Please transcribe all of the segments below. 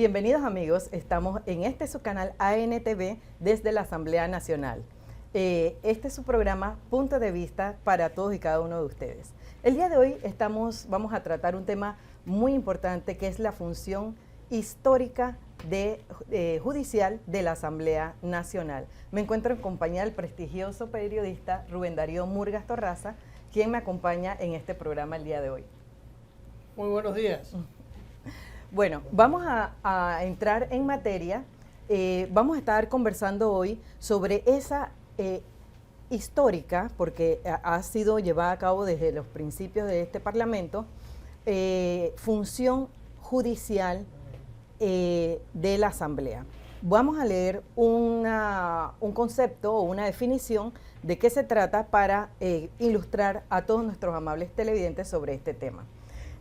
Bienvenidos amigos, estamos en su canal ANTV desde la Asamblea Nacional. Este es su programa Punto de Vista para todos y cada uno de ustedes. El día de hoy vamos a tratar un tema muy importante que es la función histórica judicial de la Asamblea Nacional. Me encuentro en compañía del prestigioso periodista Rubén Darío Murgas Torraza, quien me acompaña en este programa el día de hoy. Muy buenos días. Bueno, vamos a entrar en materia. Vamos a estar conversando hoy sobre esa histórica, porque ha sido llevada a cabo desde los principios de este Parlamento, función judicial de la Asamblea. Vamos a leer un concepto o una definición de qué se trata para ilustrar a todos nuestros amables televidentes sobre este tema.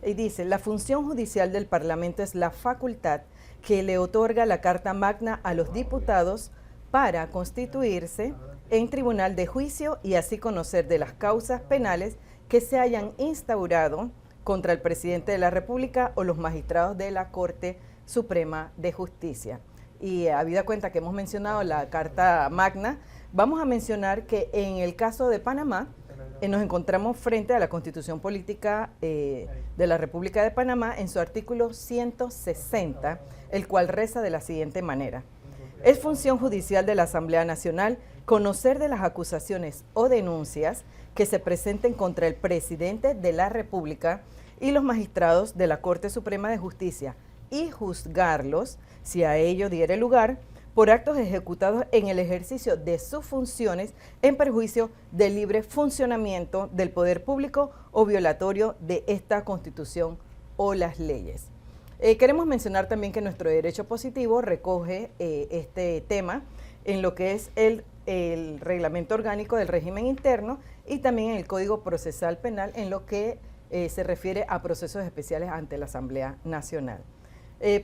Y dice, la función judicial del Parlamento es la facultad que le otorga la Carta Magna a los diputados para constituirse en tribunal de juicio y así conocer de las causas penales que se hayan instaurado contra el presidente de la República o los magistrados de la Corte Suprema de Justicia. Y habida cuenta que hemos mencionado la Carta Magna, vamos a mencionar que en el caso de Panamá, nos encontramos frente a la Constitución Política de la República de Panamá en su artículo 160, el cual reza de la siguiente manera. Es función judicial de la Asamblea Nacional conocer de las acusaciones o denuncias que se presenten contra el presidente de la República y los magistrados de la Corte Suprema de Justicia y juzgarlos, si a ello diere lugar, por actos ejecutados en el ejercicio de sus funciones en perjuicio del libre funcionamiento del poder público o violatorio de esta Constitución o las leyes. Queremos mencionar también que nuestro derecho positivo recoge este tema en lo que es el reglamento orgánico del régimen interno y también en el Código Procesal Penal en lo que se refiere a procesos especiales ante la Asamblea Nacional.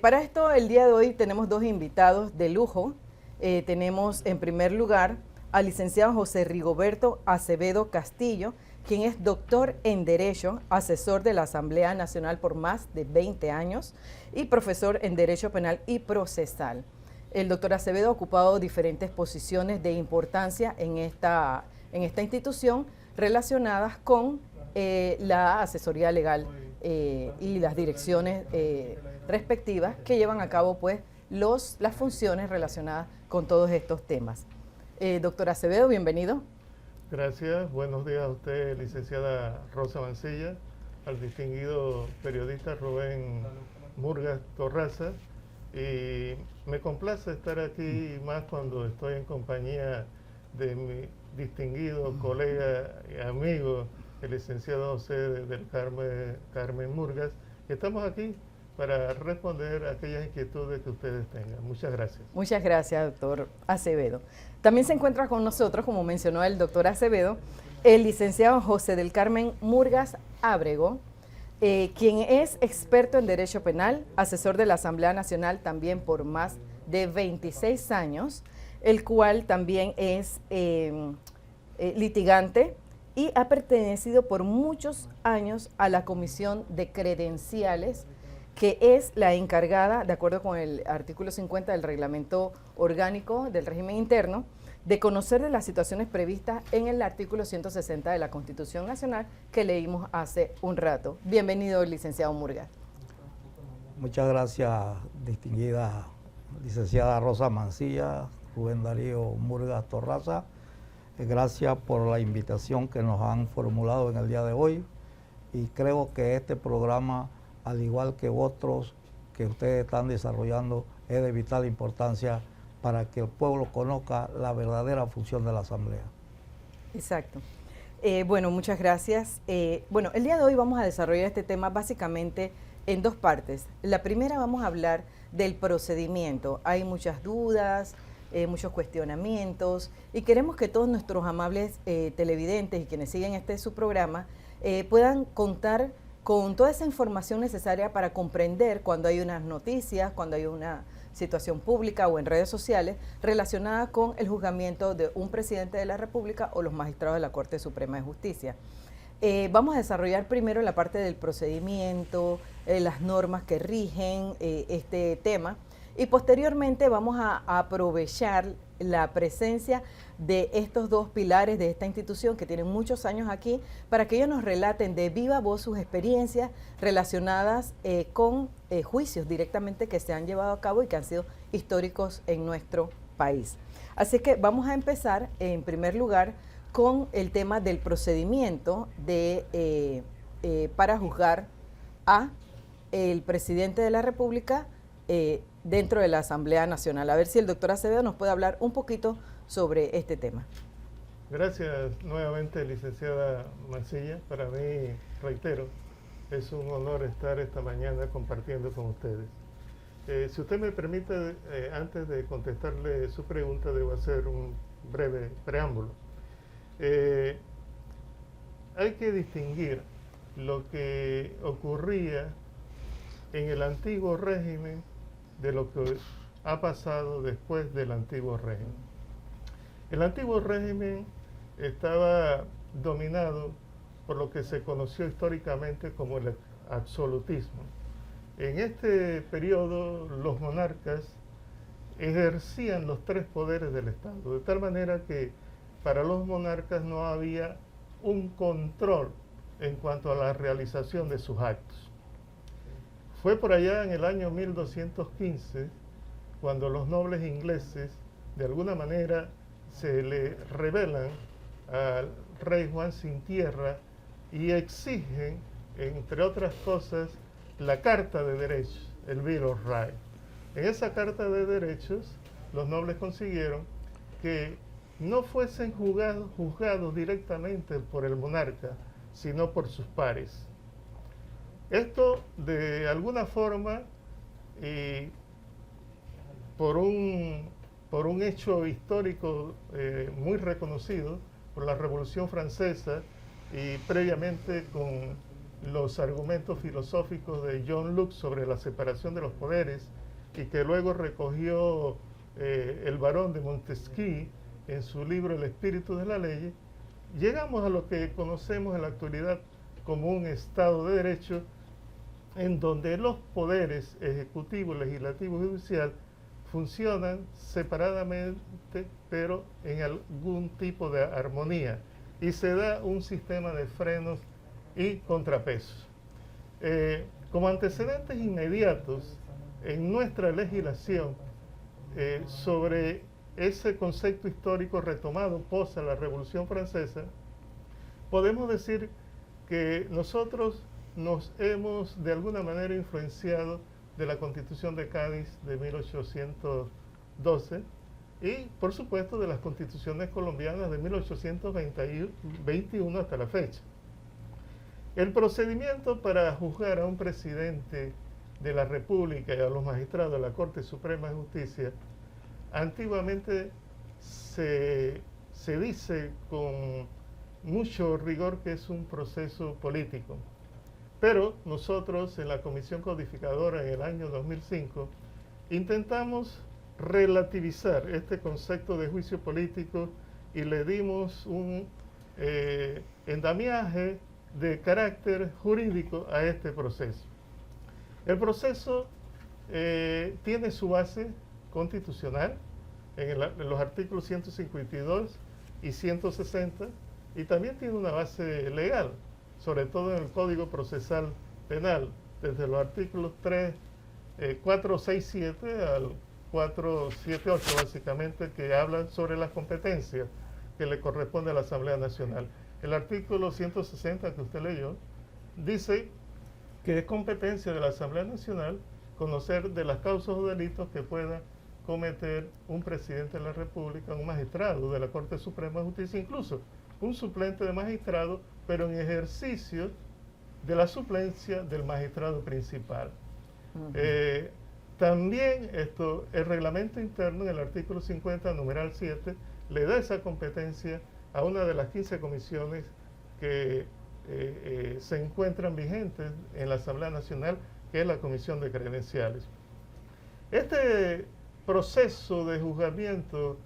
Para esto, el día de hoy tenemos dos invitados de lujo. Tenemos en primer lugar al licenciado José Rigoberto Acevedo Castillo, quien es doctor en Derecho, asesor de la Asamblea Nacional por más de 20 años y profesor en Derecho Penal y Procesal. El doctor Acevedo ha ocupado diferentes posiciones de importancia en esta institución relacionadas con la asesoría legal y las direcciones respectivas que llevan a cabo pues las funciones relacionadas con todos estos temas. Doctor Acevedo, bienvenido. Gracias, buenos días a usted, licenciada Rosa Mancilla, al distinguido periodista Rubén Murgas Torraza, y me complace estar aquí más cuando estoy en compañía de mi distinguido colega y amigo, el licenciado José del Carmen Murgas, que estamos aquí para responder a aquellas inquietudes que ustedes tengan. Muchas gracias. Muchas gracias, doctor Acevedo. También se encuentra con nosotros, como mencionó el doctor Acevedo, el licenciado José del Carmen Murgas Ábrego, quien es experto en Derecho Penal, asesor de la Asamblea Nacional también por más de 26 años, el cual también es litigante y ha pertenecido por muchos años a la Comisión de Credenciales, que es la encargada, de acuerdo con el artículo 50 del Reglamento Orgánico del Régimen Interno, de conocer de las situaciones previstas en el artículo 160 de la Constitución Nacional que leímos hace un rato. Bienvenido, licenciado Murgas. Muchas gracias, distinguida licenciada Rosa Mancilla, Rubén Darío Murgas Torraza. Gracias por la invitación que nos han formulado en el día de hoy y creo que este programa, al igual que otros que ustedes están desarrollando, es de vital importancia para que el pueblo conozca la verdadera función de la Asamblea. Exacto. Bueno, muchas gracias. Bueno, el día de hoy vamos a desarrollar este tema básicamente en dos partes. La primera vamos a hablar del procedimiento. Hay muchas dudas, muchos cuestionamientos y queremos que todos nuestros amables televidentes y quienes siguen su programa puedan contar con toda esa información necesaria para comprender cuando hay unas noticias, cuando hay una situación pública o en redes sociales relacionada con el juzgamiento de un presidente de la República o los magistrados de la Corte Suprema de Justicia. Vamos a desarrollar primero la parte del procedimiento, las normas que rigen este tema, y posteriormente vamos a aprovechar la presencia de estos dos pilares de esta institución que tienen muchos años aquí para que ellos nos relaten de viva voz sus experiencias relacionadas con juicios directamente que se han llevado a cabo y que han sido históricos en nuestro país. Así que vamos a empezar en primer lugar con el tema del procedimiento para juzgar a el presidente de la República dentro de la Asamblea Nacional. A ver si el doctor Acevedo nos puede hablar un poquito sobre este tema. Gracias nuevamente, licenciada Mancilla. Para mí, reitero, es un honor estar esta mañana compartiendo con ustedes. Si usted me permite, antes de contestarle su pregunta, debo hacer un breve preámbulo. Hay que distinguir lo que ocurría en el antiguo régimen de lo que ha pasado después del antiguo régimen. El antiguo régimen estaba dominado por lo que se conoció históricamente como el absolutismo. En este periodo los monarcas ejercían los tres poderes del Estado, de tal manera que para los monarcas no había un control en cuanto a la realización de sus actos. Fue por allá en el año 1215 cuando los nobles ingleses de alguna manera se le rebelan al rey Juan sin tierra y exigen, entre otras cosas, la Carta de Derechos, el Bill of Rights. En esa Carta de Derechos, los nobles consiguieron que no fuesen juzgados directamente por el monarca, sino por sus pares. Esto, de alguna forma, por un hecho histórico muy reconocido, por la Revolución Francesa y previamente con los argumentos filosóficos de John Locke sobre la separación de los poderes, y que luego recogió el barón de Montesquieu en su libro El espíritu de la ley, llegamos a lo que conocemos en la actualidad como un Estado de Derecho, en donde los poderes ejecutivo, legislativo y judicial funcionan separadamente, pero en algún tipo de armonía, y se da un sistema de frenos y contrapesos. Como antecedentes inmediatos en nuestra legislación sobre ese concepto histórico retomado post la Revolución Francesa, podemos decir que nosotros nos hemos de alguna manera influenciado de la Constitución de Cádiz de 1812 y, por supuesto, de las constituciones colombianas de 1821 hasta la fecha. El procedimiento para juzgar a un presidente de la República y a los magistrados de la Corte Suprema de Justicia, antiguamente se dice con mucho rigor que es un proceso político. Pero nosotros en la Comisión Codificadora en el año 2005 intentamos relativizar este concepto de juicio político y le dimos un endamiaje de carácter jurídico a este proceso. El proceso tiene su base constitucional en los artículos 152 y 160 y también tiene una base legal, sobre todo en el Código Procesal Penal, desde los artículos 467 al 478, básicamente, que hablan sobre las competencias que le corresponde a la Asamblea Nacional. El artículo 160 que usted leyó dice que es competencia de la Asamblea Nacional conocer de las causas o delitos que pueda cometer un presidente de la República, un magistrado de la Corte Suprema de Justicia, incluso un suplente de magistrado, pero en ejercicio de la suplencia del magistrado principal. También el reglamento interno, en el artículo 50, numeral 7, le da esa competencia a una de las 15 comisiones que se encuentran vigentes en la Asamblea Nacional, que es la Comisión de Credenciales. Este proceso de juzgamiento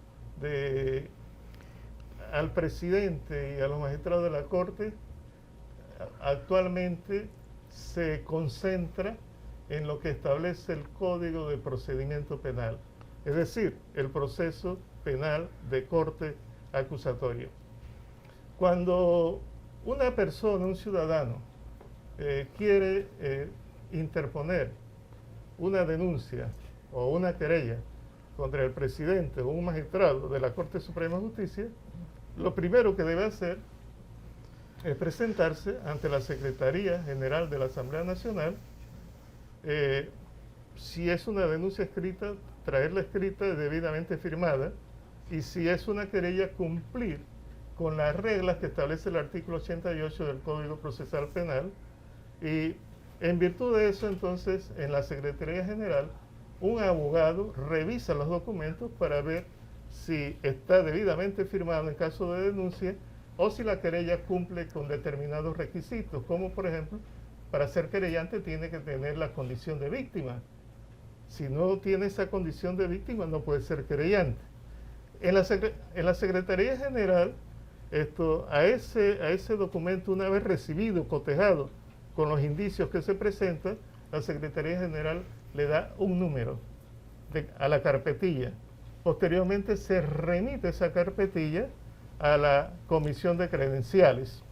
al presidente y a los magistrados de la Corte actualmente se concentra en lo que establece el Código de Procedimiento Penal, es decir, el proceso penal de corte acusatorio. Cuando una persona, un ciudadano, quiere interponer una denuncia o una querella contra el presidente o un magistrado de la Corte Suprema de Justicia, lo primero que debe hacer es presentarse ante la Secretaría General de la Asamblea Nacional. Si es una denuncia escrita, traerla escrita debidamente firmada, y si es una querella, cumplir con las reglas que establece el artículo 88 del Código Procesal Penal, y en virtud de eso, entonces, en la Secretaría General, un abogado revisa los documentos para ver si está debidamente firmado en caso de denuncia o si la querella cumple con determinados requisitos, como por ejemplo, para ser querellante tiene que tener la condición de víctima. Si no tiene esa condición de víctima, no puede ser querellante. En la Secretaría General, a ese documento, una vez recibido, cotejado con los indicios que se presentan, la Secretaría General le da un número a la carpetilla. Posteriormente se remite esa carpetilla a la Comisión de Credenciales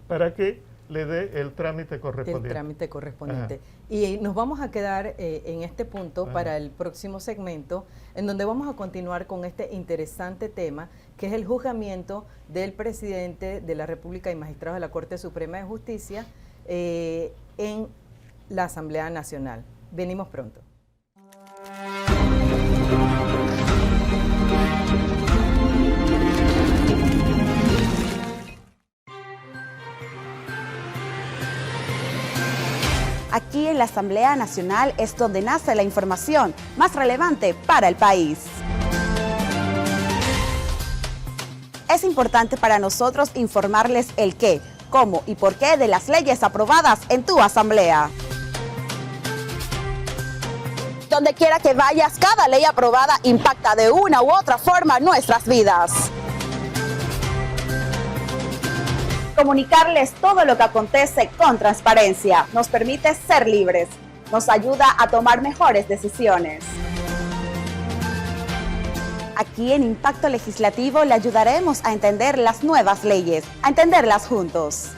para que le dé el trámite correspondiente. El trámite correspondiente. Ajá. Y nos vamos a quedar en este punto, ajá, para el próximo segmento, en donde vamos a continuar con este interesante tema, que es el juzgamiento del presidente de la República y magistrados de la Corte Suprema de Justicia en la Asamblea Nacional. Venimos pronto. Aquí en la Asamblea Nacional es donde nace la información más relevante para el país. Es importante para nosotros informarles el qué, cómo y por qué de las leyes aprobadas en tu asamblea. Donde quiera que vayas, cada ley aprobada impacta de una u otra forma nuestras vidas. Comunicarles todo lo que acontece con transparencia nos permite ser libres, nos ayuda a tomar mejores decisiones. Aquí en Impacto Legislativo le ayudaremos a entender las nuevas leyes, a entenderlas juntos.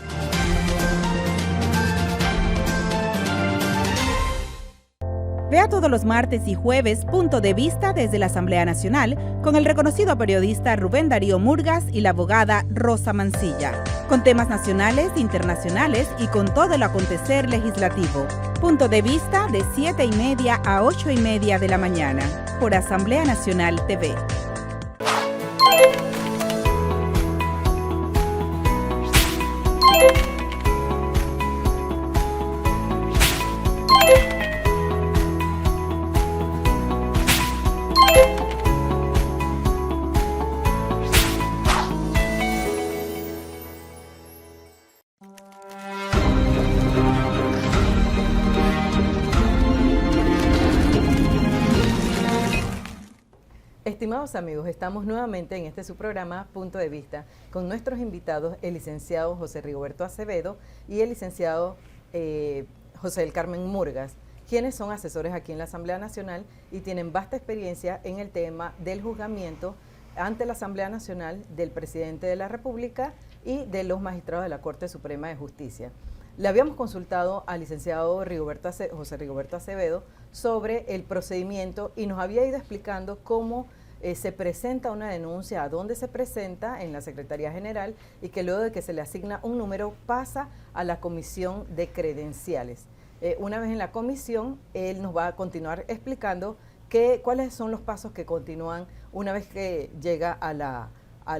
Vea todos los martes y jueves Punto de Vista desde la Asamblea Nacional con el reconocido periodista Rubén Darío Murgas y la abogada Rosa Mancilla, con temas nacionales, internacionales y con todo el acontecer legislativo. Punto de Vista de 7:30 a 8:30 de la mañana por Asamblea Nacional TV. Estimados amigos, estamos nuevamente en este su programa Punto de Vista con nuestros invitados, el licenciado José Rigoberto Acevedo y el licenciado José del Carmen Murgas, quienes son asesores aquí en la Asamblea Nacional y tienen vasta experiencia en el tema del juzgamiento ante la Asamblea Nacional del presidente de la República y de los magistrados de la Corte Suprema de Justicia. Le habíamos consultado al licenciado José Rigoberto Acevedo sobre el procedimiento y nos había ido explicando cómo se presenta una denuncia, a dónde se presenta en la Secretaría General y que luego de que se le asigna un número pasa a la Comisión de Credenciales. Una vez en la comisión, él nos va a continuar explicando cuáles son los pasos que continúan una vez que llega a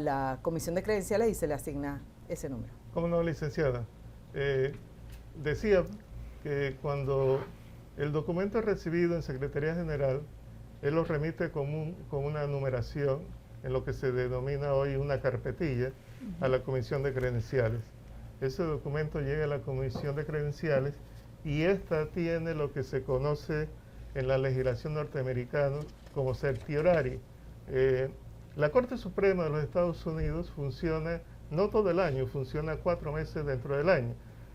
la Comisión de Credenciales y se le asigna ese número. ¿Cómo no, licenciada? Decía que cuando el documento es recibido en Secretaría General, él lo remite con una numeración en lo que se denomina hoy una carpetilla a la Comisión de Credenciales. Ese documento llega a la Comisión de Credenciales y esta tiene lo que se conoce en la legislación norteamericana como certiorari. La Corte Suprema de los Estados Unidos funciona no todo el año, funciona 4 meses dentro del año.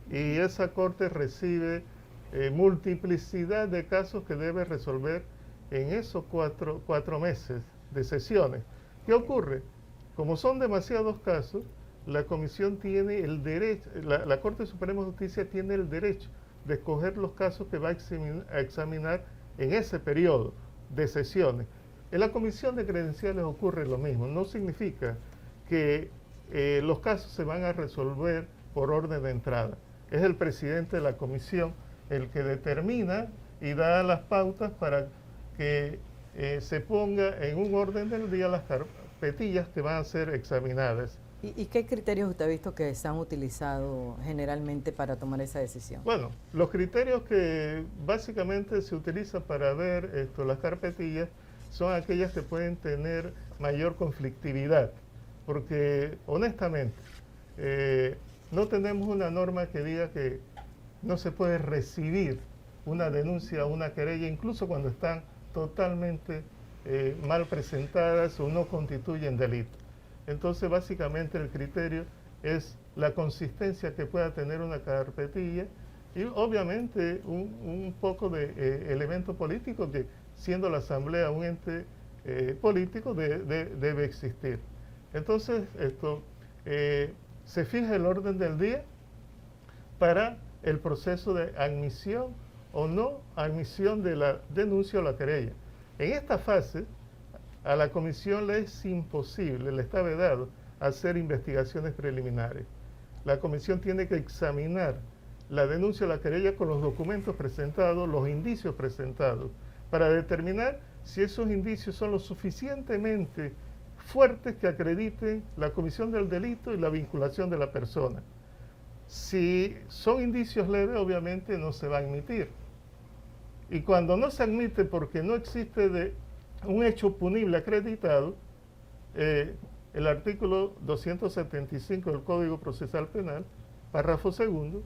Y esa Corte recibe multiplicidad de casos que debe resolver en esos cuatro meses de sesiones. ¿Qué ocurre? Como son demasiados casos, la comisión tiene el derecho, la Corte Suprema de Justicia tiene el derecho de escoger los casos que va a examinar en ese periodo de sesiones. En la comisión de credenciales ocurre lo mismo. No significa que los casos se van a resolver por orden de entrada. Es el presidente de la comisión el que determina y da las pautas para que se ponga en un orden del día las carpetillas que van a ser examinadas. ¿Y qué criterios usted ha visto que se han utilizado generalmente para tomar esa decisión? Bueno, los criterios que básicamente se utilizan para ver las carpetillas son aquellas que pueden tener mayor conflictividad, porque honestamente no tenemos una norma que diga que no se puede recibir una denuncia o una querella, incluso cuando están totalmente mal presentadas o no constituyen delito. Entonces, básicamente el criterio es la consistencia que pueda tener una carpetilla y obviamente un poco de elemento político que, siendo la Asamblea un ente político, debe existir. Entonces, se fija el orden del día para el proceso de admisión o no admisión de la denuncia o la querella. En esta fase, a la comisión le es imposible, le está vedado hacer investigaciones preliminares. La comisión tiene que examinar la denuncia o la querella con los documentos presentados, los indicios presentados, para determinar si esos indicios son lo suficientemente fuertes que acrediten la comisión del delito y la vinculación de la persona. Si son indicios leves, obviamente no se va a admitir. Y cuando no se admite porque no existe un hecho punible acreditado, el artículo 275 del Código Procesal Penal, párrafo segundo,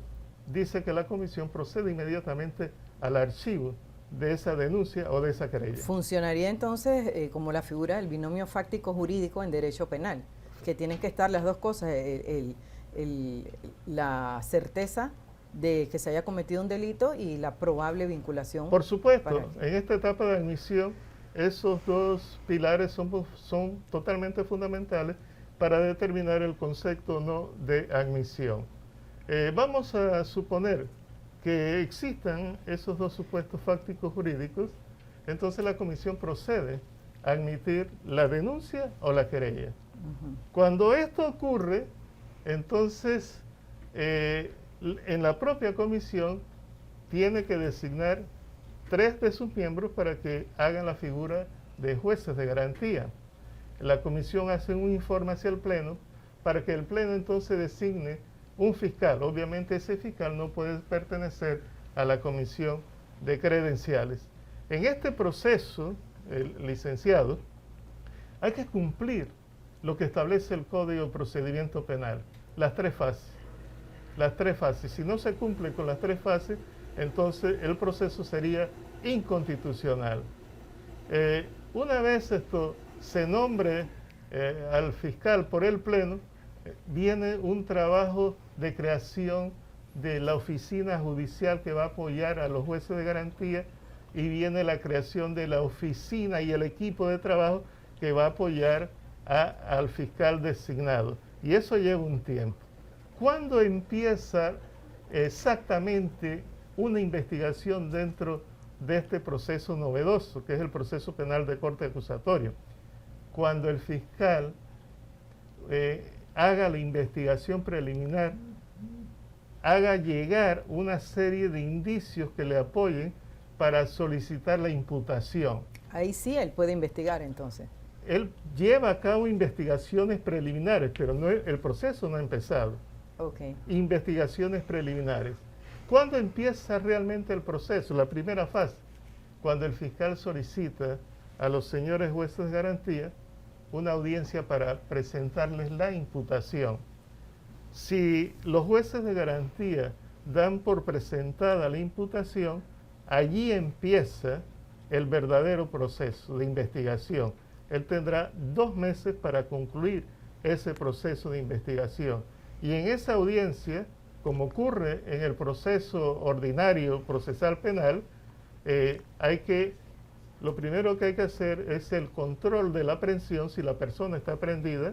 dice que la comisión procede inmediatamente al archivo de esa denuncia o de esa querella. Funcionaría entonces como la figura del binomio fáctico jurídico en derecho penal, que tienen que estar las dos cosas, la certeza de que se haya cometido un delito y la probable vinculación. Por supuesto, en esta etapa de admisión, esos dos pilares son totalmente fundamentales para determinar el concepto o no de admisión. Vamos a suponer que existan esos dos supuestos fácticos jurídicos, entonces la comisión procede a admitir la denuncia o la querella. Cuando esto ocurre, entonces en la propia comisión tiene que designar 3 de sus miembros para que hagan la figura de jueces de garantía. La comisión hace un informe hacia el Pleno para que el Pleno entonces designe un fiscal. Obviamente ese fiscal no puede pertenecer a la comisión de credenciales. En este proceso, licenciado, hay que cumplir lo que establece el Código de Procedimiento Penal, las 3 fases. Las 3 fases. Si no se cumple con las 3 fases, entonces el proceso sería inconstitucional. Una vez esto se nombre al fiscal por el Pleno, viene un trabajo de creación de la oficina judicial que va a apoyar a los jueces de garantía y viene la creación de la oficina y el equipo de trabajo que va a apoyar al fiscal designado. Y eso lleva un tiempo. ¿Cuándo empieza exactamente una investigación dentro de este proceso novedoso, que es el proceso penal de corte acusatorio? Cuando el fiscal haga la investigación preliminar, haga llegar una serie de indicios que le apoyen para solicitar la imputación. Ahí sí él puede investigar entonces. Él lleva a cabo investigaciones preliminares, pero el proceso no ha empezado. Okay. Investigaciones preliminares. ¿Cuándo empieza realmente el proceso? La primera fase, cuando el fiscal solicita a los señores jueces de garantía una audiencia para presentarles la imputación. Si los jueces de garantía dan por presentada la imputación, allí empieza el verdadero proceso de investigación. Él tendrá 2 meses para concluir ese proceso de investigación. Y en esa audiencia como ocurre en el proceso ordinario procesal penal, lo primero que hay que hacer es el control de la aprehensión si la persona está aprehendida,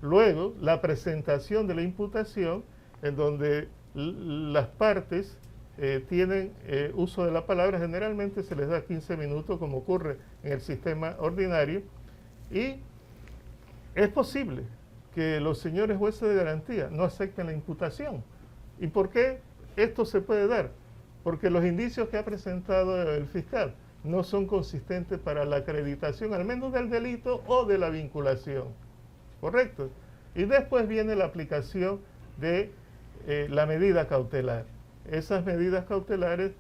luego la presentación de la imputación, en donde las partes tienen uso de la palabra, generalmente se les da 15 minutos como ocurre en el sistema ordinario, y es posible que los señores jueces de garantía no acepten la imputación. ¿Y por qué esto se puede dar? Porque los indicios que ha presentado el fiscal no son consistentes para la acreditación, al menos del delito o de la vinculación. ¿Correcto? Y después viene la aplicación de la medida cautelar. Esas medidas cautelares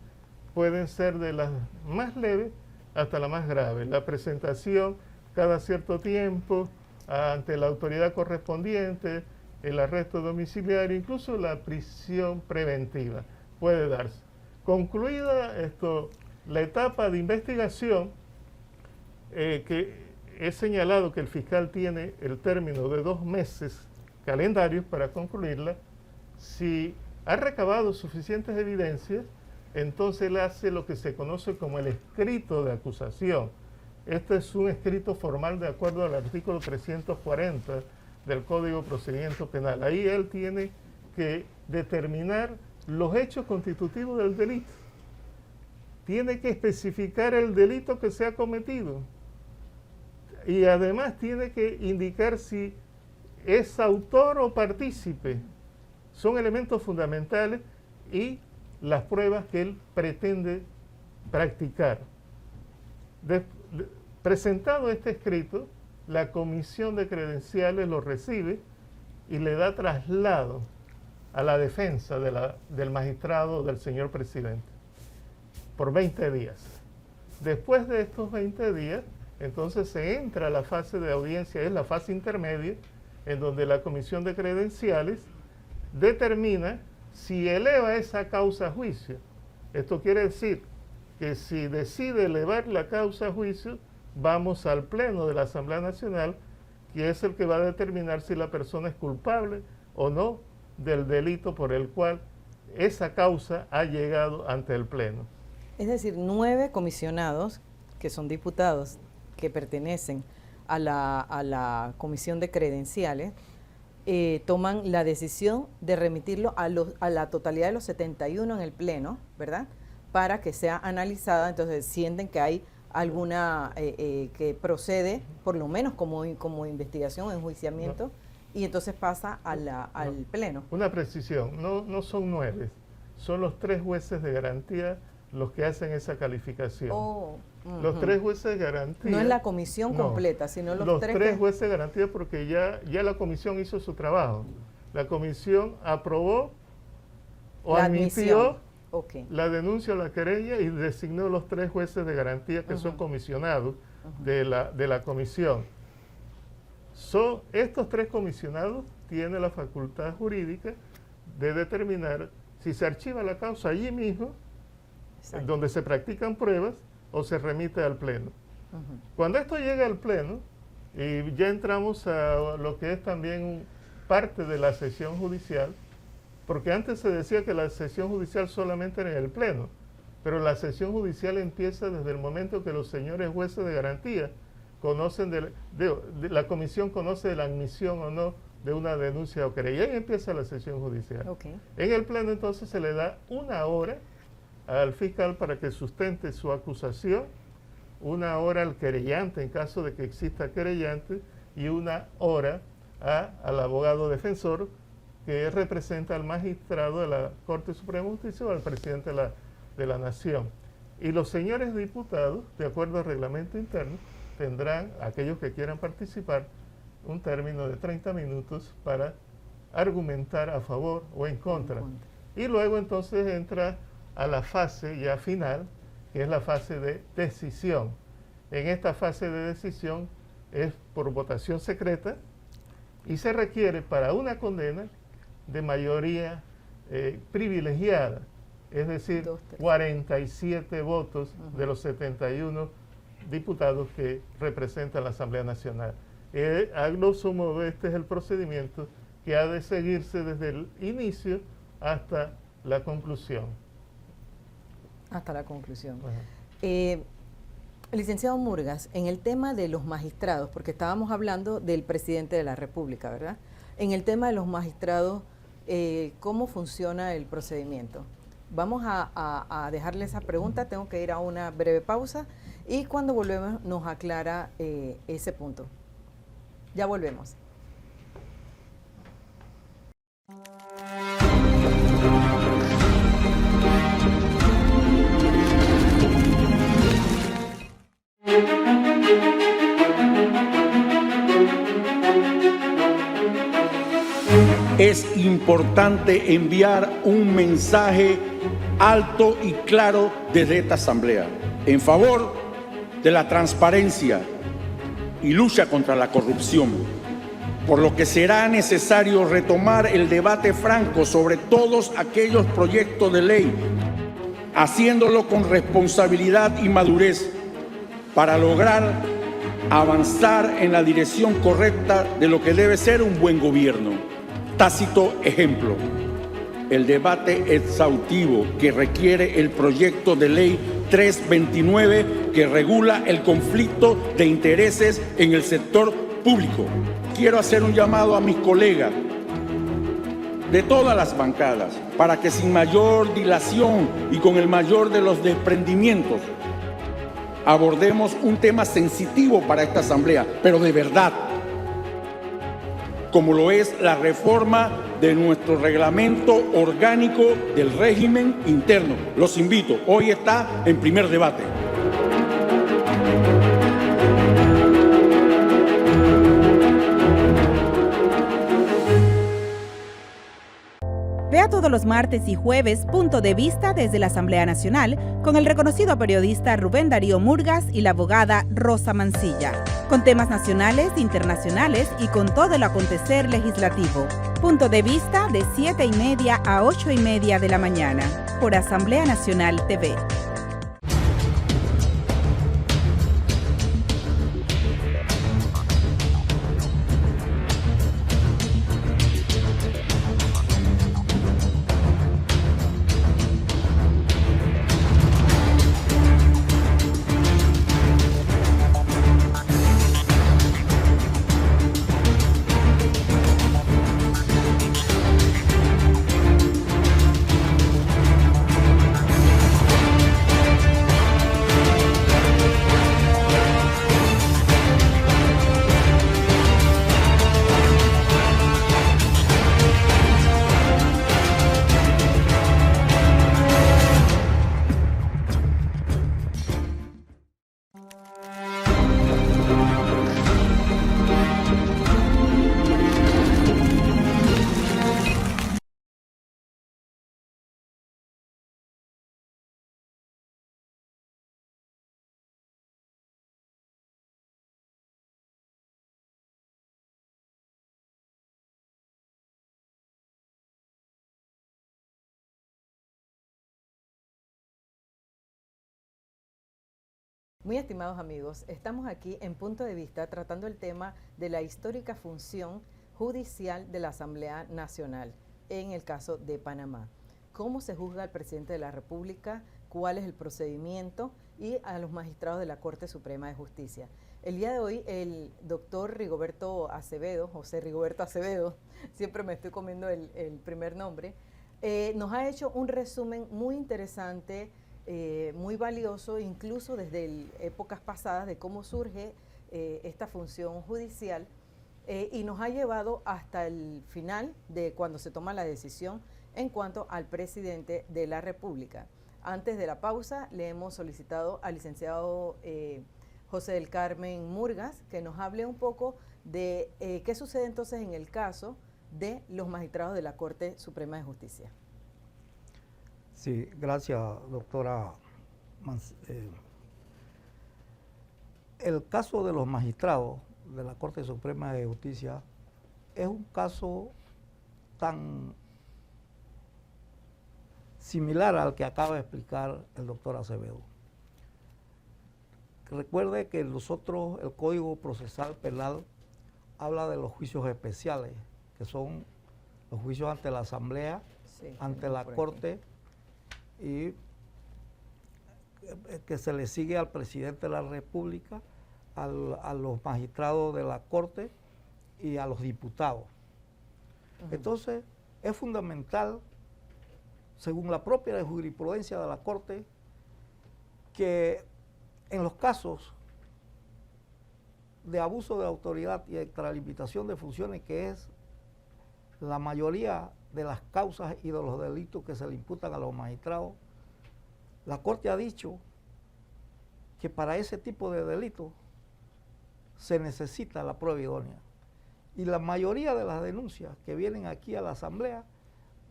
pueden ser de las más leves hasta la más grave. La presentación cada cierto tiempo ante la autoridad correspondiente, el arresto domiciliario, incluso la prisión preventiva puede darse. Concluida la etapa de investigación, que he señalado que el fiscal tiene el término de 2 meses calendarios para concluirla. Si ha recabado suficientes evidencias, entonces él hace lo que se conoce como el escrito de acusación. Este es un escrito formal de acuerdo al artículo 340 del Código de Procedimiento Penal. Ahí él tiene que determinar los hechos constitutivos del delito. Tiene que especificar el delito que se ha cometido. Y además tiene que indicar si es autor o partícipe. Son elementos fundamentales y las pruebas que él pretende practicar. Presentado este escrito, la comisión de credenciales lo recibe y le da traslado a la defensa del magistrado del señor presidente por 20 días. Después de estos 20 días, entonces se entra a la fase de audiencia, es la fase intermedia, en donde la comisión de credenciales determina si eleva esa causa a juicio. Esto quiere decir que si decide elevar la causa a juicio, vamos al Pleno de la Asamblea Nacional, que es el que va a determinar si la persona es culpable o no del delito por el cual esa causa ha llegado ante el Pleno. Es decir, 9 comisionados, que son diputados, que pertenecen a la comisión de credenciales, toman la decisión de remitirlo a la totalidad de los 71 en el Pleno, ¿verdad?, para que sea analizada. Entonces sienten que hay alguna que procede, por lo menos como investigación, enjuiciamiento, y entonces pasa al Pleno. Una precisión, no son 9, son los 3 jueces de garantía los que hacen esa calificación. Los 3 jueces de garantía. No es la comisión completa, sino los 3 jueces de garantía, porque ya la comisión hizo su trabajo. La comisión aprobó o admitió la denuncia o la querella y designó los 3 jueces de garantía que son comisionados de la comisión. Estos 3 comisionados tienen la facultad jurídica de determinar si se archiva la causa allí mismo, donde se practican pruebas, o se remite al Pleno. Cuando esto llega al Pleno, y ya entramos a lo que es también parte de la sesión judicial, porque antes se decía que la sesión judicial solamente era en el Pleno, pero la sesión judicial empieza desde el momento que los señores jueces de garantía conocen la comisión conoce de la admisión o no de una denuncia o querella. Y ahí empieza la sesión judicial. En el Pleno entonces se le da 1 hora al fiscal para que sustente su acusación, 1 hora al querellante en caso de que exista querellante, y 1 hora al abogado defensor, que representa al magistrado de la Corte Suprema de Justicia o al presidente de la Nación. Y los señores diputados, de acuerdo al reglamento interno, tendrán, aquellos que quieran participar, un término de 30 minutos para argumentar a favor o en contra. Y luego entonces entra a la fase ya final, que es la fase de decisión. En esta fase de decisión es por votación secreta y se requiere para una condena de mayoría privilegiada, es decir, 47 votos de los 71 diputados que representan la Asamblea Nacional. A grosso modo, este es el procedimiento que ha de seguirse desde el inicio hasta la conclusión. Hasta la conclusión. Ajá. Licenciado Murgas, en el tema de los magistrados, porque estábamos hablando del presidente de la República, ¿verdad? En el tema de los magistrados, ¿cómo funciona el procedimiento? Vamos a dejarle esa pregunta, tengo que ir a una breve pausa y cuando volvemos nos aclara ese punto. Ya volvemos. Es importante enviar un mensaje alto y claro desde esta Asamblea en favor de la transparencia y lucha contra la corrupción, por lo que será necesario retomar el debate franco sobre todos aquellos proyectos de ley, haciéndolo con responsabilidad y madurez para lograr avanzar en la dirección correcta de lo que debe ser un buen gobierno. Tácito ejemplo, el debate exhaustivo que requiere el proyecto de ley 329 que regula el conflicto de intereses en el sector público. Quiero hacer un llamado a mis colegas de todas las bancadas para que sin mayor dilación y con el mayor de los desprendimientos abordemos un tema sensitivo para esta Asamblea, pero de verdad, como lo es la reforma de nuestro reglamento orgánico del régimen interno. Los invito, hoy está en primer debate. Vea todos los martes y jueves Punto de Vista desde la Asamblea Nacional con el reconocido periodista Rubén Darío Murgas y la abogada Rosa Mancilla, con temas nacionales, internacionales y con todo el acontecer legislativo. Punto de Vista de 7:30 a 8:30 de la mañana por Asamblea Nacional TV. Muy estimados amigos, estamos aquí en Punto de Vista tratando el tema de la histórica función judicial de la Asamblea Nacional en el caso de Panamá. ¿Cómo se juzga al presidente de la República? ¿Cuál es el procedimiento? Y a los magistrados de la Corte Suprema de Justicia. El día de hoy el doctor Rigoberto Acevedo, José Rigoberto Acevedo, siempre me estoy comiendo el primer nombre, nos ha hecho un resumen muy interesante, muy valioso, incluso desde épocas pasadas, de cómo surge esta función judicial y nos ha llevado hasta el final de cuando se toma la decisión en cuanto al presidente de la República. Antes de la pausa le hemos solicitado al licenciado José del Carmen Murgas que nos hable un poco de qué sucede entonces en el caso de los magistrados de la Corte Suprema de Justicia. Sí, gracias, doctora. El caso de los magistrados de la Corte Suprema de Justicia es un caso tan similar al que acaba de explicar el doctor Acevedo. Recuerde que nosotros, el Código Procesal Penal habla de los juicios especiales, que son los juicios ante la Asamblea Sí, ante la por aquí. Corte y que se le sigue al presidente de la República, a los magistrados de la Corte y a los diputados. Entonces, es fundamental, según la propia jurisprudencia de la Corte, que en los casos de abuso de autoridad y extralimitación de funciones, que es la mayoría de las causas y de los delitos que se le imputan a los magistrados, la Corte ha dicho que para ese tipo de delitos se necesita la prueba idónea. Y la mayoría de las denuncias que vienen aquí a la Asamblea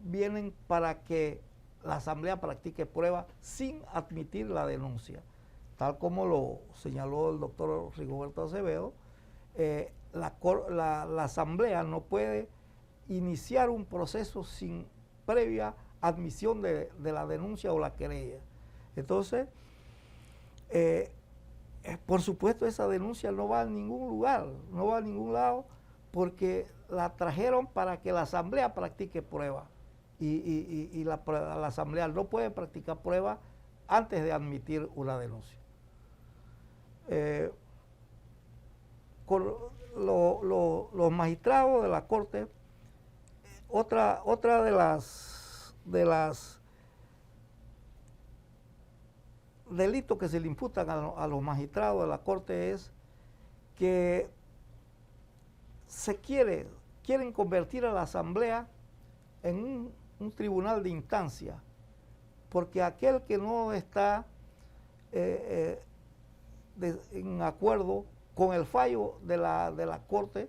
vienen para que la Asamblea practique prueba sin admitir la denuncia. Tal como lo señaló el doctor Rigoberto Acevedo, la Asamblea no puede iniciar un proceso sin previa admisión de la denuncia o la querella. Entonces, por supuesto, esa denuncia no va a ningún lugar, no va a ningún lado, porque la trajeron para que la Asamblea practique prueba. Y la Asamblea no puede practicar prueba antes de admitir una denuncia. Con los magistrados de la Corte, otra de las delitos que se le imputan a los magistrados de la Corte es que quieren convertir a la Asamblea en un tribunal de instancia, porque aquel que no está en acuerdo con el fallo de la Corte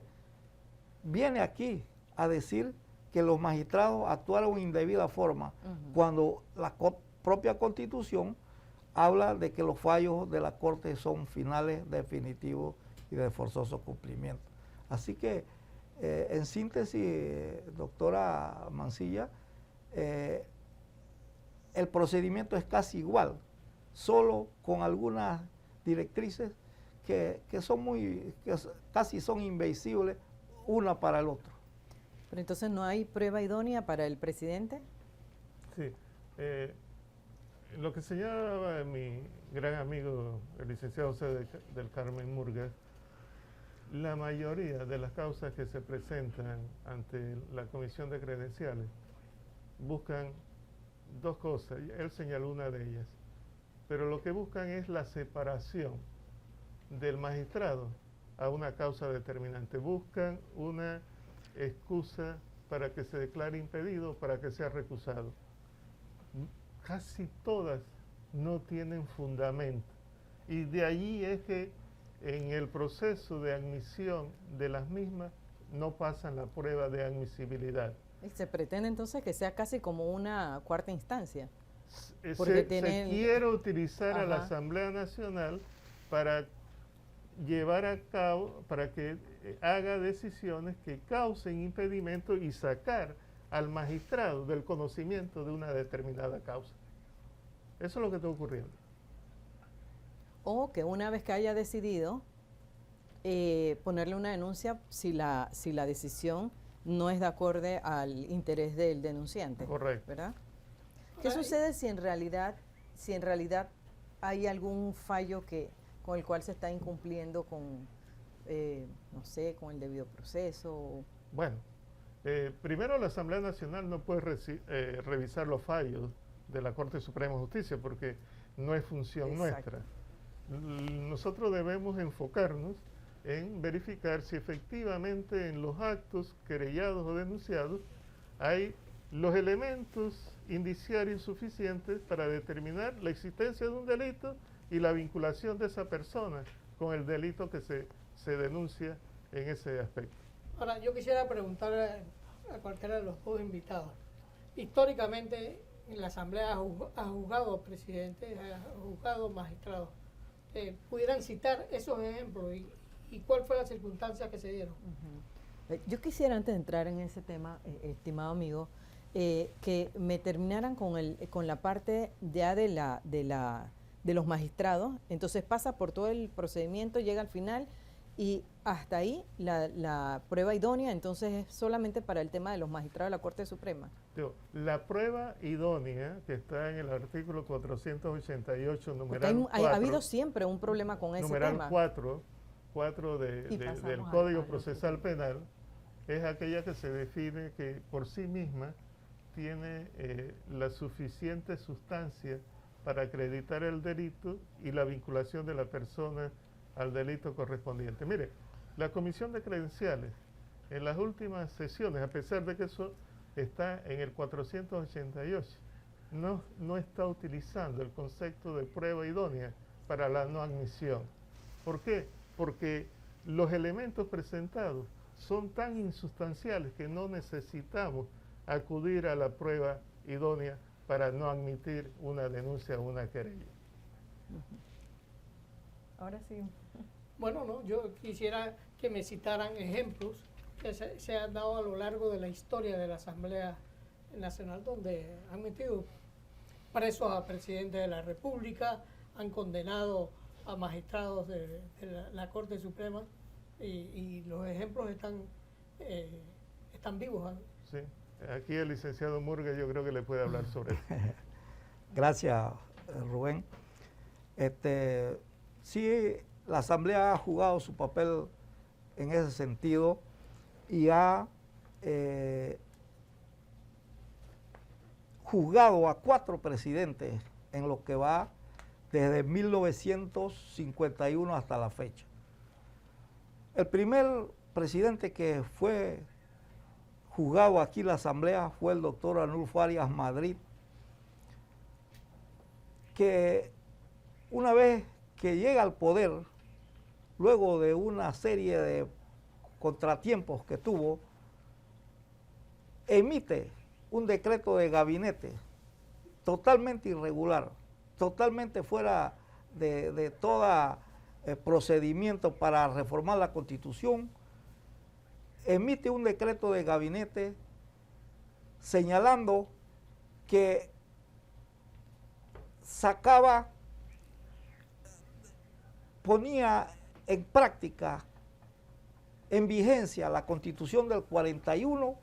viene aquí a decir que los magistrados actuaron de indebida forma, cuando la propia Constitución habla de que los fallos de la Corte son finales, definitivos y de forzoso cumplimiento. Así que, en síntesis, doctora Mancilla, el procedimiento es casi igual, solo con algunas directrices que casi son invisibles una para el otro. Pero entonces, ¿no hay prueba idónea para el presidente? Sí. Lo que señalaba mi gran amigo, el licenciado José del Carmen Murgas, la mayoría de las causas que se presentan ante la Comisión de Credenciales buscan dos cosas. Él señaló una de ellas. Pero lo que buscan es la separación del magistrado a una causa determinante. Buscan una excusa para que se declare impedido, para que sea recusado. Casi todas no tienen fundamento. Y de allí es que en el proceso de admisión de las mismas no pasan la prueba de admisibilidad. Y se pretende entonces que sea casi como una cuarta instancia. Se quiere utilizar a la Asamblea Nacional para llevar a cabo, para que haga decisiones que causen impedimento y sacar al magistrado del conocimiento de una determinada causa. Eso es lo que está ocurriendo. O que una vez que haya decidido, ponerle una denuncia si la decisión no es de acuerdo al interés del denunciante. Correcto. ¿Verdad? ¿Qué sucede si en realidad hay algún fallo con el cual se está incumpliendo con, no sé, con el debido proceso? Bueno, primero la Asamblea Nacional no puede revisar los fallos de la Corte Suprema de Justicia porque no es función nuestra. Nosotros debemos enfocarnos en verificar si efectivamente en los actos querellados o denunciados hay los elementos indiciarios suficientes para determinar la existencia de un delito y la vinculación de esa persona con el delito que se denuncia en ese aspecto. Ahora, yo quisiera preguntarle a cualquiera de los dos invitados. Históricamente, la Asamblea ha juzgado presidentes, ha juzgado magistrados. ¿Pudieran citar esos ejemplos y cuál fue la circunstancia que se dieron? Yo quisiera, antes de entrar en ese tema, estimado amigo, que me terminaran con la parte ya de los magistrados. Entonces pasa por todo el procedimiento, llega al final y hasta ahí la prueba idónea entonces es solamente para el tema de los magistrados de la Corte Suprema. La prueba idónea que está en el artículo 488, numeral Porque 4, ha habido siempre un problema con ese numeral tema. 4 del Código Procesal Penal, es aquella que se define que por sí misma tiene la suficiente sustancia para acreditar el delito y la vinculación de la persona al delito correspondiente. Mire, la Comisión de Credenciales, en las últimas sesiones, a pesar de que eso está en el 488, no está utilizando el concepto de prueba idónea para la no admisión. ¿Por qué? Porque los elementos presentados son tan insustanciales que no necesitamos acudir a la prueba idónea para no admitir una denuncia o una querella. Ahora sí. Bueno, no, yo quisiera que me citaran ejemplos que se han dado a lo largo de la historia de la Asamblea Nacional, donde han metido presos a presidentes de la República, han condenado a magistrados de la Corte Suprema, y los ejemplos están vivos. Sí, aquí el licenciado Murgas yo creo que le puede hablar sobre eso. Gracias, Rubén. Sí, la Asamblea ha jugado su papel en ese sentido y ha juzgado a 4 presidentes en lo que va desde 1951 hasta la fecha. El primer presidente que fue juzgado aquí en la Asamblea fue el doctor Arnulfo Arias Madrid, que una vez que llega al poder, luego de una serie de contratiempos que tuvo, emite un decreto de gabinete totalmente irregular, totalmente fuera de todo procedimiento para reformar la Constitución, emite un decreto de gabinete señalando que ponía en práctica, en vigencia, la Constitución del 41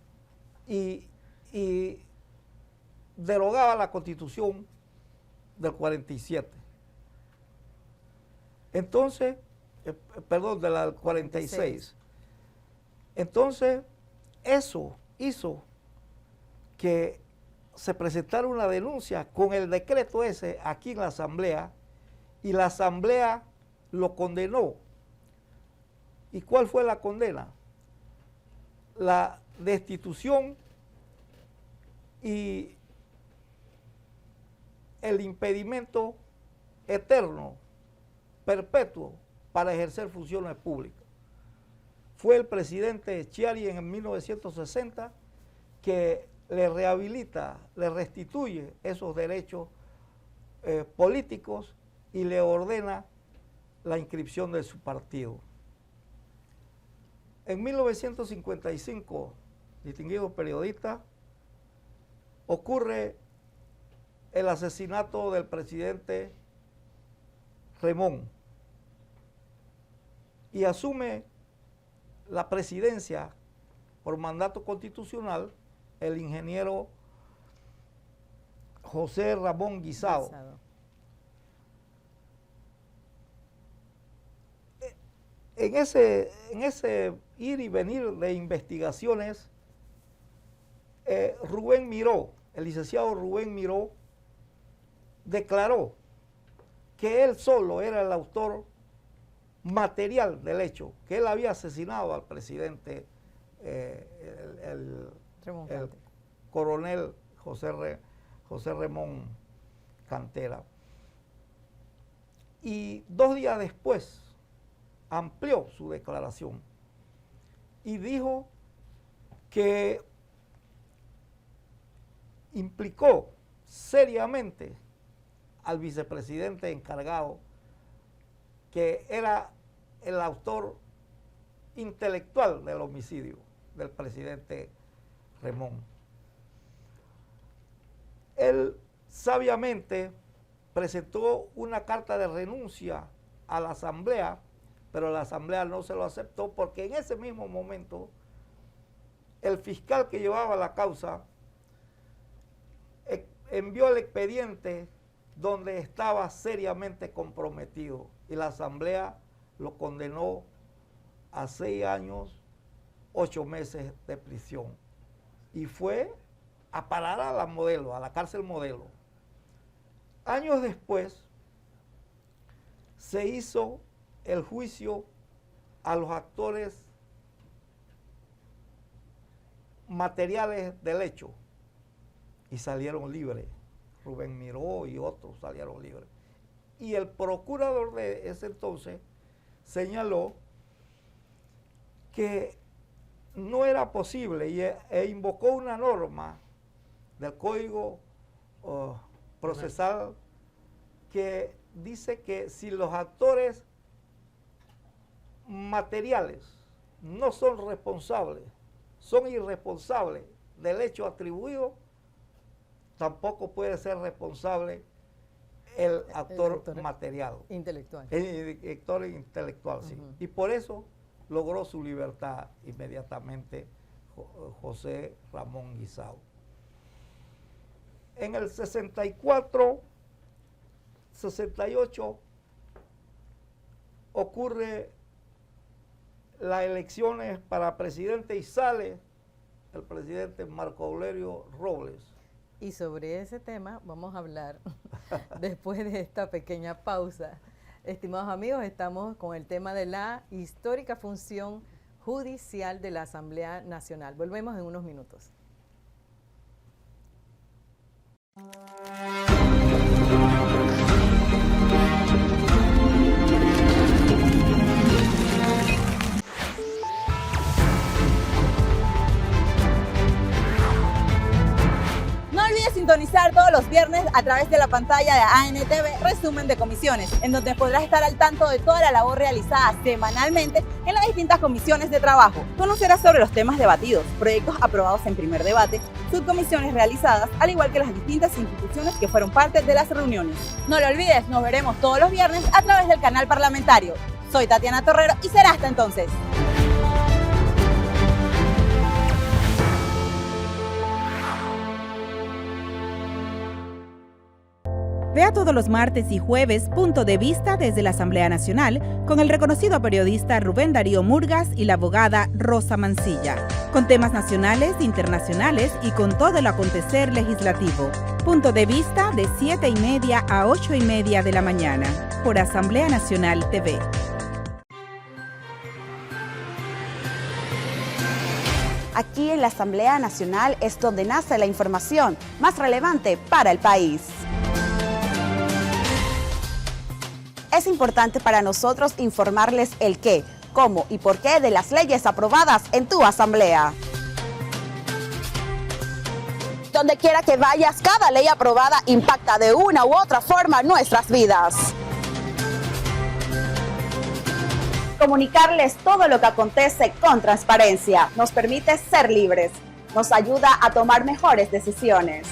y derogaba la Constitución del 47. Entonces, perdón, de la 46. Entonces, eso hizo que se presentara una denuncia con el decreto ese aquí en la Asamblea, y la Asamblea lo condenó. ¿Y cuál fue la condena? La destitución y el impedimento eterno, perpetuo, para ejercer funciones públicas. Fue el presidente Chiari en 1960 que le rehabilita, le restituye esos derechos políticos y le ordena la inscripción de su partido. En 1955, distinguido periodista, ocurre el asesinato del presidente Remón y asume la presidencia por mandato constitucional el ingeniero José Ramón Guisado. En ese ir y venir de investigaciones, Rubén Miró, el licenciado Rubén Miró, declaró que él solo era el autor material del hecho, que él había asesinado al presidente, el coronel José Ramón Cantera. Y 2 días después amplió su declaración y dijo que implicó seriamente al vicepresidente encargado, que era el autor intelectual del homicidio del presidente Remón. Él sabiamente presentó una carta de renuncia a la Asamblea pero la Asamblea no se lo aceptó porque en ese mismo momento el fiscal que llevaba la causa envió el expediente donde estaba seriamente comprometido y la Asamblea lo condenó a 6 años, 8 meses de prisión y fue a parar a la Modelo, a la cárcel Modelo. Años después se hizo el juicio a los actores materiales del hecho y salieron libres. Rubén Miró y otros salieron libres. Y el procurador de ese entonces señaló que no era posible e invocó una norma del Código Procesal que dice que si los actores materiales no son responsables, son irresponsables del hecho atribuido, tampoco puede ser responsable el actor material. Intelectual. El actor intelectual, sí. Y por eso logró su libertad inmediatamente José Ramón Guisao. En el 64, 68 ocurre las elecciones para presidente y sale el presidente Marco Aurelio Robles. Y sobre ese tema vamos a hablar después de esta pequeña pausa. Estimados amigos, estamos con el tema de la histórica función judicial de la Asamblea Nacional. Volvemos en unos minutos. Sintonizar todos los viernes a través de la pantalla de ANTV Resumen de Comisiones, en donde podrás estar al tanto de toda la labor realizada semanalmente en las distintas comisiones de trabajo. Conocerás sobre los temas debatidos, proyectos aprobados en primer debate, subcomisiones realizadas, al igual que las distintas instituciones que fueron parte de las reuniones. No lo olvides, nos veremos todos los viernes a través del canal parlamentario. Soy Tatiana Torrero y será hasta entonces. Vea todos los martes y jueves Punto de Vista desde la Asamblea Nacional con el reconocido periodista Rubén Darío Murgas y la abogada Rosa Mancilla, con temas nacionales, internacionales y con todo el acontecer legislativo. Punto de Vista de 7:30 a 8:30 de la mañana por Asamblea Nacional TV. Aquí en la Asamblea Nacional es donde nace la información más relevante para el país. Es importante para nosotros informarles el qué, cómo y por qué de las leyes aprobadas en tu asamblea. Donde quiera que vayas, cada ley aprobada impacta de una u otra forma nuestras vidas. Comunicarles todo lo que acontece con transparencia nos permite ser libres, nos ayuda a tomar mejores decisiones.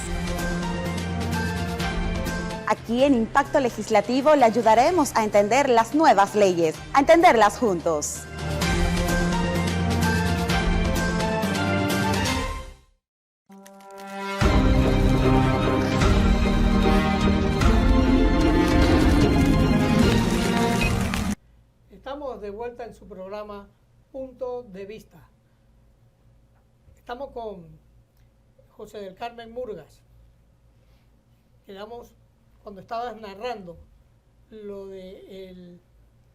Aquí en Impacto Legislativo le ayudaremos a entender las nuevas leyes, a entenderlas juntos. Estamos de vuelta en su programa Punto de Vista. Estamos con José del Carmen Murgas. Quedamos cuando estabas narrando lo del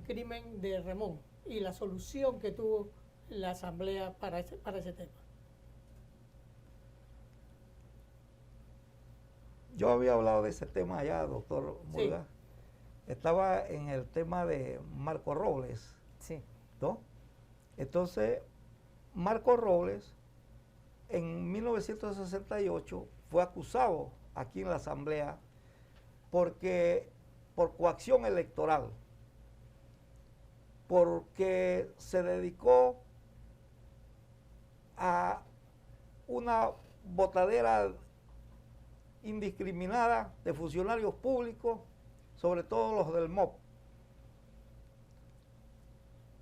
crimen de Remón y la solución que tuvo la Asamblea para ese tema. Yo había hablado de ese tema ya, doctor Murgas. Sí. Estaba en el tema de Marco Robles. Sí. ¿No? Entonces, Marco Robles, en 1968, fue acusado aquí en la Asamblea por coacción electoral, porque se dedicó a una botadera indiscriminada de funcionarios públicos, sobre todo los del MOP.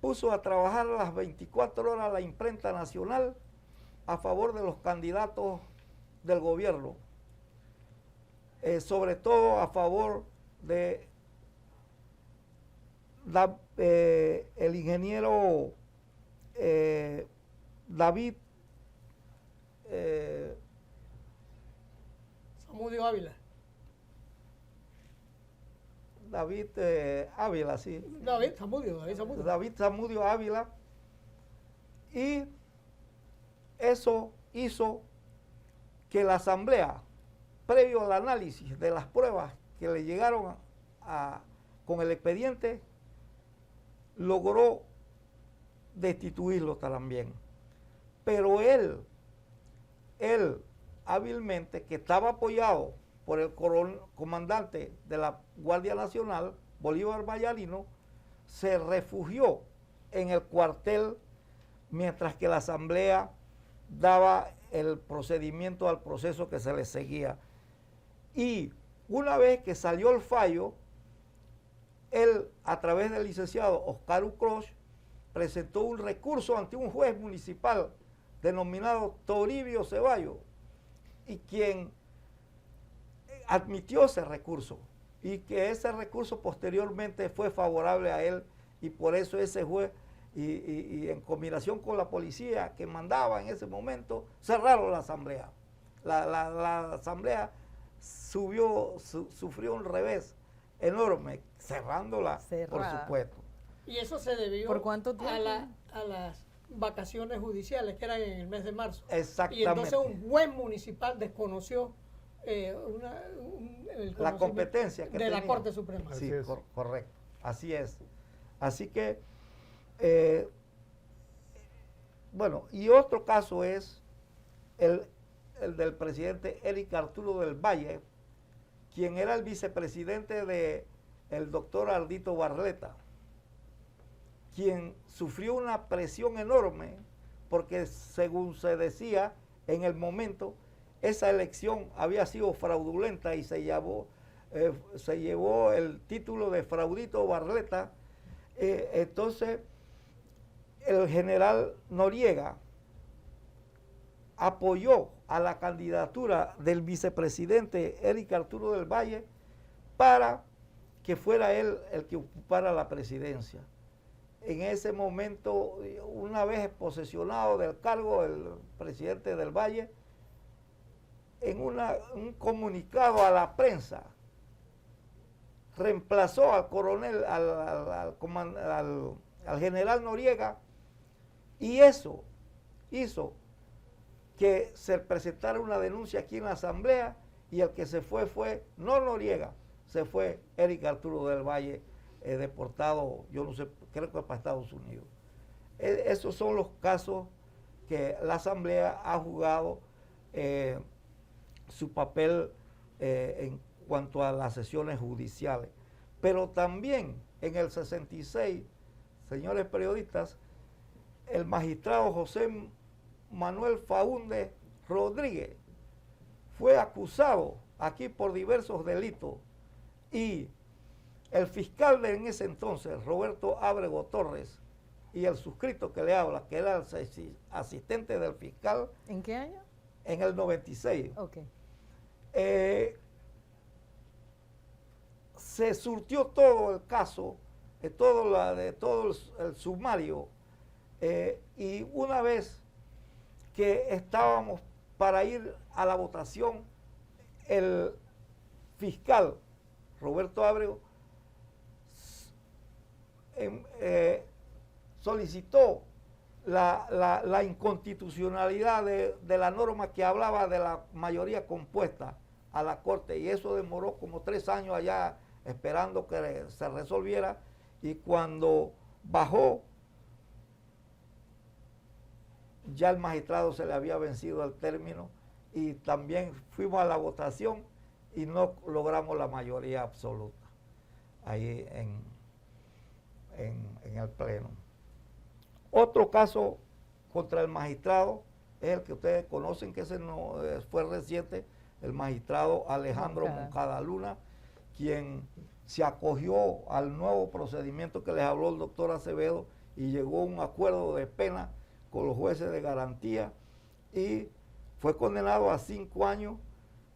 puso a trabajar las 24 horas la imprenta nacional a favor de los candidatos del gobierno, sobre todo a favor de el ingeniero David Zamudio Ávila. David Ávila, sí. David Zamudio. David Zamudio Ávila. Y eso hizo que la Asamblea, previo al análisis de las pruebas que le llegaron con el expediente, logró destituirlo también. Pero él hábilmente, que estaba apoyado por el comandante de la Guardia Nacional, Bolívar Vallarino, se refugió en el cuartel mientras que la Asamblea daba el procedimiento al proceso que se le seguía. Y una vez que salió el fallo, él, a través del licenciado Oscar Ucroch, presentó un recurso ante un juez municipal denominado Toribio Ceballos, y quien admitió ese recurso, y que ese recurso posteriormente fue favorable a él, y por eso ese juez, y en combinación con la policía que mandaba en ese momento, cerraron la Asamblea. La Asamblea sufrió un revés enorme, cerrándola, por supuesto. Y eso se debió ¿Por cuánto tiempo? a las vacaciones judiciales que eran en el mes de marzo. Exactamente. Y entonces un juez municipal desconoció la competencia que de la tenía. Corte Suprema. Sí, correcto. Así es. Así que, bueno, y otro caso es el del presidente Eric Arturo del Valle, quien era el vicepresidente del doctor Ardito Barletta, quien sufrió una presión enorme porque, según se decía en el momento, esa elección había sido fraudulenta y se llevó el título de Fraudito Barletta. Entonces, el general Noriega apoyó a la candidatura del vicepresidente Eric Arturo del Valle para que fuera él el que ocupara la presidencia. En ese momento, una vez posesionado del cargo, el presidente del Valle, en un comunicado a la prensa, reemplazó al coronel, al general Noriega, y eso hizo que se presentara una denuncia aquí en la Asamblea, y el que se fue no Noriega, se fue Eric Arturo del Valle, deportado, yo no sé, creo que para Estados Unidos. Esos son los casos que la Asamblea ha jugado su papel en cuanto a las sesiones judiciales. Pero también en el 66, señores periodistas, el magistrado José Manuel Faúndez Rodríguez fue acusado aquí por diversos delitos, y el fiscal de en ese entonces, Roberto Ábrego Torres, y el suscrito que le habla, que era el asistente del fiscal. ¿En qué año? En el 96. Ok. Se surtió todo el caso, todo el sumario, y una vez que estábamos para ir a la votación, el fiscal Roberto Ábrego solicitó la inconstitucionalidad de la norma que hablaba de la mayoría compuesta a la Corte, y eso demoró como 3 años allá esperando que se resolviera, y cuando bajó ya el magistrado se le había vencido el término, y también fuimos a la votación y no logramos la mayoría absoluta ahí en el pleno. Otro caso contra el magistrado es el que ustedes conocen, que ese no fue reciente, el magistrado Alejandro Moncada Luna, quien se acogió al nuevo procedimiento que les habló el doctor Acevedo, y llegó a un acuerdo de pena con los jueces de garantía y fue condenado a 5 años,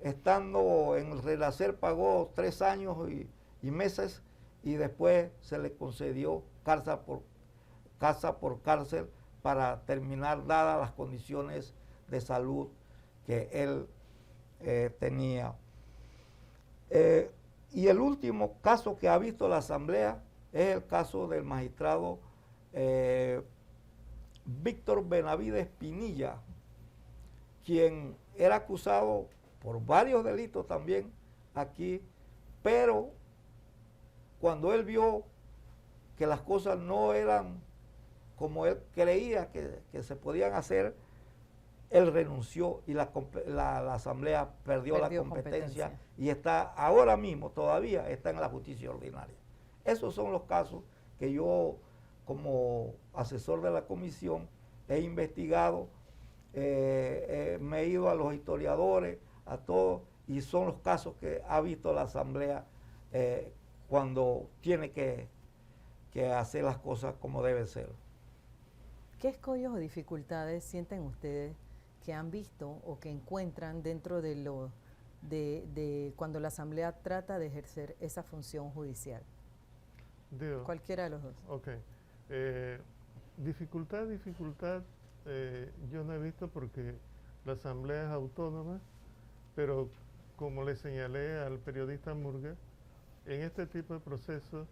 estando en el Renacer pagó 3 años y meses y después se le concedió casa por cárcel para terminar dadas las condiciones de salud que él tenía. Y el último caso que ha visto la Asamblea es el caso del magistrado Víctor Benavides Pinilla, quien era acusado por varios delitos también aquí, pero cuando él vio que las cosas no eran como él creía que se podían hacer, él renunció y la Asamblea perdió la competencia y está ahora mismo, todavía está en la justicia ordinaria. Esos son los casos que yo, como asesor de la comisión, he investigado, me he ido a los historiadores, a todos, y son los casos que ha visto la Asamblea cuando tiene que hacer las cosas como debe ser. ¿Qué escollos o dificultades sienten ustedes que han visto o que encuentran dentro de cuando la Asamblea trata de ejercer esa función judicial? Cualquiera de los dos. Ok. Dificultad, yo no he visto porque la Asamblea es autónoma, pero como le señalé al periodista Murgas, en este tipo de procesos,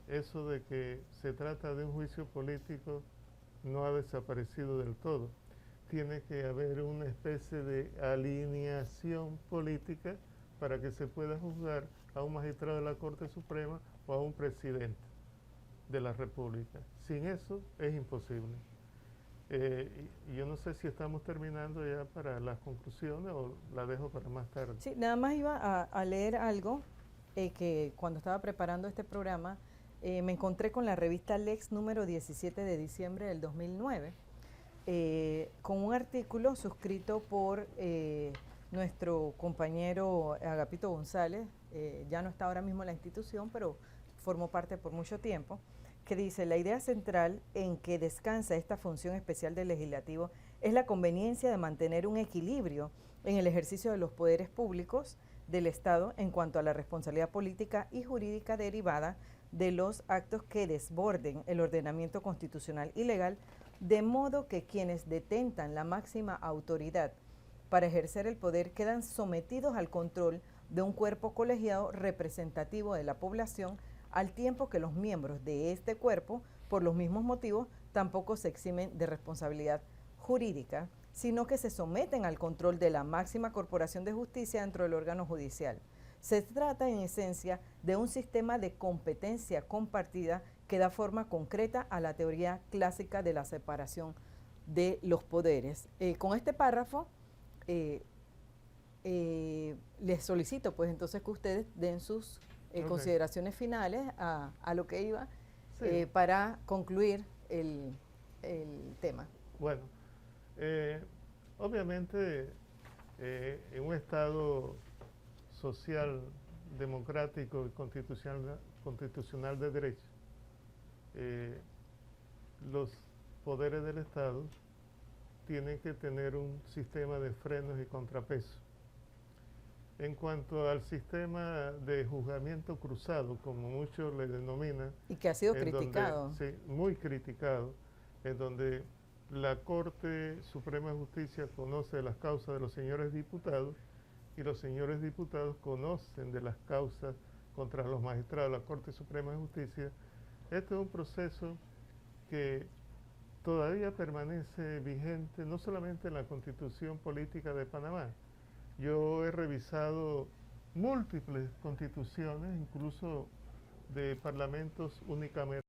eso de que se trata de un juicio político no ha desaparecido del todo. Tiene que haber una especie de alineación política para que se pueda juzgar a un magistrado de la Corte Suprema o a un presidente de la República. Sin eso es imposible. Y yo no sé si estamos terminando ya para las conclusiones o la dejo para más tarde. Sí, nada más iba a leer algo que cuando estaba preparando este programa me encontré con la revista Lex número 17 de diciembre del 2009, con un artículo suscrito por nuestro compañero Agapito González, ya no está ahora mismo en la institución, pero formó parte por mucho tiempo, que dice: la idea central en que descansa esta función especial del legislativo es la conveniencia de mantener un equilibrio en el ejercicio de los poderes públicos del Estado en cuanto a la responsabilidad política y jurídica derivada de los actos que desborden el ordenamiento constitucional y legal, de modo que quienes detentan la máxima autoridad para ejercer el poder quedan sometidos al control de un cuerpo colegiado representativo de la población, al tiempo que los miembros de este cuerpo, por los mismos motivos, tampoco se eximen de responsabilidad jurídica, sino que se someten al control de la máxima corporación de justicia dentro del órgano judicial. Se trata en esencia de un sistema de competencia compartida que da forma concreta a la teoría clásica de la separación de los poderes. Con este párrafo les solicito pues entonces que ustedes den sus consideraciones finales a lo que iba, sí, para concluir el tema. Bueno, obviamente en un Estado social, democrático y constitucional de derecho, los poderes del Estado tienen que tener un sistema de frenos y contrapesos. En cuanto al sistema de juzgamiento cruzado, como muchos le denominan, y que ha sido criticado. Sí, muy criticado, en donde la Corte Suprema de Justicia conoce las causas de los señores diputados y los señores diputados conocen de las causas contra los magistrados de la Corte Suprema de Justicia. Este es un proceso que todavía permanece vigente, no solamente en la Constitución Política de Panamá. Yo he revisado múltiples constituciones, incluso de parlamentos unicamerales